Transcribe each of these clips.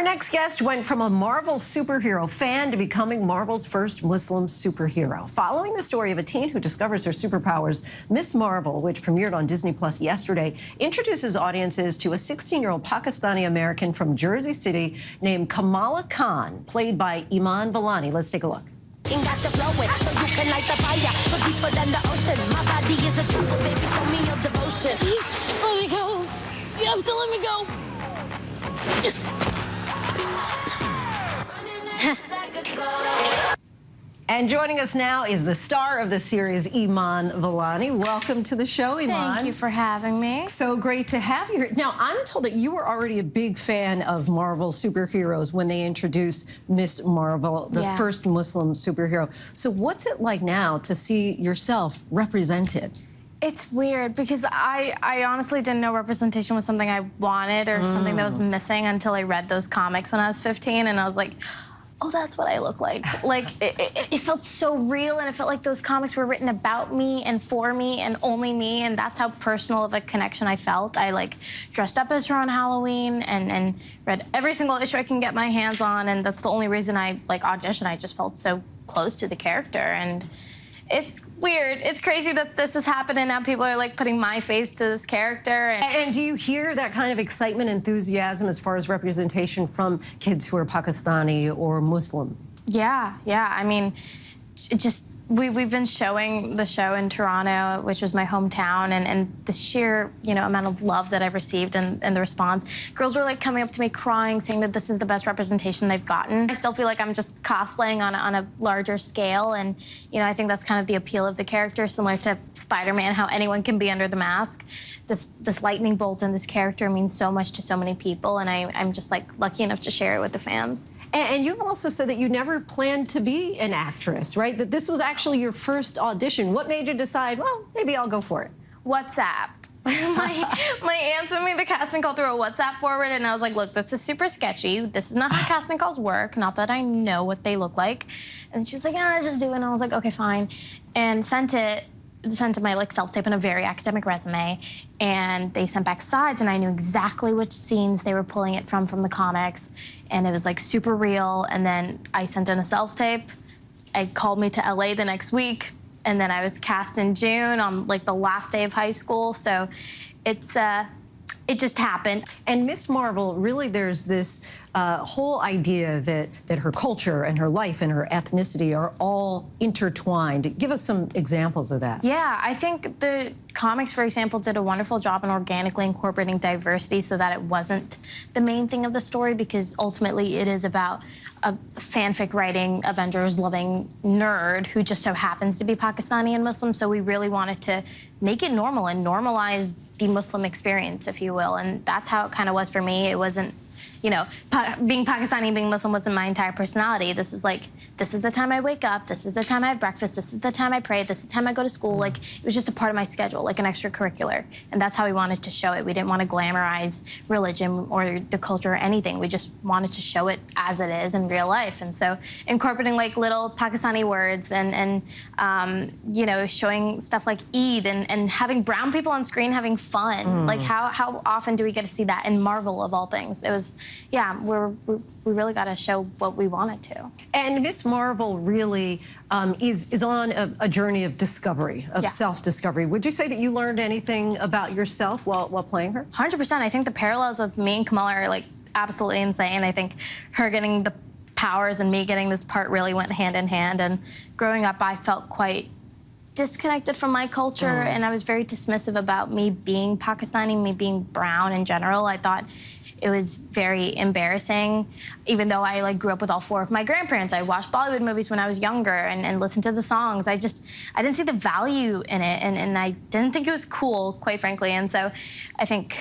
Our next guest went from a Marvel superhero fan to becoming Marvel's first Muslim superhero. Following the story of a teen who discovers her superpowers, Miss Marvel, which premiered on Disney Plus yesterday, introduces audiences to a 16-year-old Pakistani-American from Jersey City named Kamala Khan, played by Iman Vellani. Let's take a look. Got you flowing, so you can light the fire, so deeper than the ocean. My body is a temple, baby, show me your devotion. Please, let me go. You have to let me go. And joining us now is the star of the series, Iman Vellani. Welcome to the show, Iman. Thank you for having me. So great to have you here. Now, I'm told that you were already a big fan of Marvel superheroes when they introduced Miss Marvel, the first Muslim superhero. So what's it like now to see yourself represented? It's weird because I honestly didn't know representation was something I wanted or something that was missing until I read those comics when I was 15, and I was like, oh, that's what I look like. Like, it felt so real, and it felt like those comics were written about me and for me and only me, and that's how personal of a connection I felt. I, like, dressed up as her on Halloween and read every single issue I can get my hands on, and that's the only reason I, like, auditioned. I just felt so close to the character, and it's weird. It's crazy that this is happening now. People are, like, putting my face to this character. And do you hear that kind of excitement, enthusiasm as far as representation from kids who are Pakistani or Muslim? Yeah. I mean, we've been showing the show in Toronto, which was my hometown, and the sheer, amount of love that I've received and the response. Girls were, like, coming up to me crying, saying that this is the best representation they've gotten. I still feel like I'm just cosplaying on a larger scale, and, I think that's kind of the appeal of the character, similar to Spider-Man, how anyone can be under the mask. This lightning bolt in this character means so much to so many people, and I'm just, like, lucky enough to share it with the fans. And you've also said that you never planned to be an actress, right? That this was actually your first audition. What made you decide, well, maybe I'll go for it? WhatsApp. my aunt sent me the casting call through a WhatsApp forward, and I was like, look, this is super sketchy. This is not how casting calls work. Not that I know what they look like. And she was like, yeah, just do it. And I was like, okay, fine. And sent it to my, like, self-tape and a very academic resume, and they sent back sides, and I knew exactly which scenes they were pulling it from the comics, and it was, like, super real. And then I sent in a self-tape. I called me to LA the next week, and then I was cast in June on, like, the last day of high school. So it just happened. And Miss Marvel, really, there's this whole idea that her culture and her life and her ethnicity are all intertwined. Give us some examples of that. Yeah, I think the comics, for example, did a wonderful job in organically incorporating diversity so that it wasn't the main thing of the story, because ultimately it is about a fanfic writing, Avengers loving nerd who just so happens to be Pakistani and Muslim. So we really wanted to make it normal and normalize the Muslim experience, if you will. And that's how it kind of was for me. It wasn't, being Pakistani, being Muslim wasn't my entire personality. This is like, this is the time I wake up, this is the time I have breakfast, this is the time I pray, this is the time I go to school. Like, it was just a part of my schedule, like an extracurricular. And that's how we wanted to show it. We didn't want to glamorize religion or the culture or anything. We just wanted to show it as it is in real life. And so incorporating, like, little Pakistani words and showing stuff like Eid and having brown people on screen having fun. Like, how often do we get to see that in Marvel, of all things? It was, yeah, we really got to show what we wanted to. And Miss Marvel really is on a journey of discovery, of self-discovery. Would you say that you learned anything about yourself while playing her? 100%. I think the parallels of me and Kamala are, like, absolutely insane. I think her getting the powers and me getting this part really went hand in hand. And growing up, I felt quite disconnected from my culture, and I was very dismissive about me being Pakistani, me being brown in general. I thought it was very embarrassing, even though I, like, grew up with all four of my grandparents. I watched Bollywood movies when I was younger and listened to the songs. I didn't see the value in it, and I didn't think it was cool, quite frankly. And so I think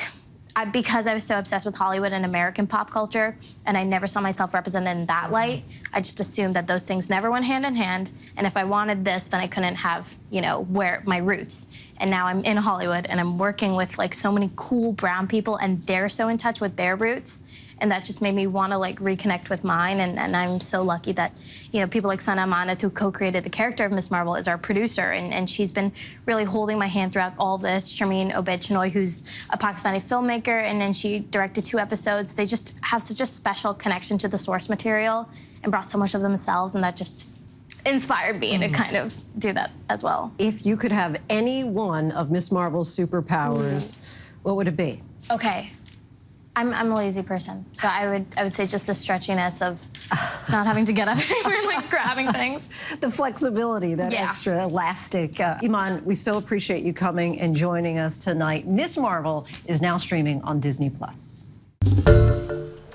because I was so obsessed with Hollywood and American pop culture, and I never saw myself represented in that light, I just assumed that those things never went hand in hand. And if I wanted this, then I couldn't have, where my roots. And now I'm in Hollywood, and I'm working with, like, so many cool brown people, and they're so in touch with their roots. and that just made me want to like reconnect with mine. And I'm so lucky that, you know, people like Sana Amanat, who co-created the character of Miss Marvel, is our producer, and she's been really holding my hand throughout all this. Sharmeen Obed-Chinoy, who's a Pakistani filmmaker, and then she directed 2 episodes. They just have such a special connection to the source material and brought so much of themselves, and that just inspired me to kind of do that as well. If you could have any one of Miss Marvel's superpowers, what would it be? Okay. I'm a lazy person, so I would say just the stretchiness of not having to get up anymore and like grabbing things. The flexibility, that extra elastic. Iman, we so appreciate you coming and joining us tonight. Miss Marvel is now streaming on Disney+.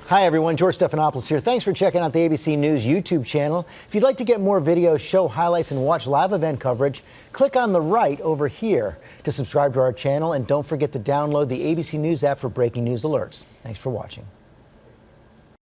Hi everyone, George Stephanopoulos here. Thanks for checking out the ABC News YouTube channel. If you'd like to get more videos, show highlights, and watch live event coverage, click on the right over here to subscribe to our channel, and don't forget to download the ABC News app for breaking news alerts. Thanks for watching.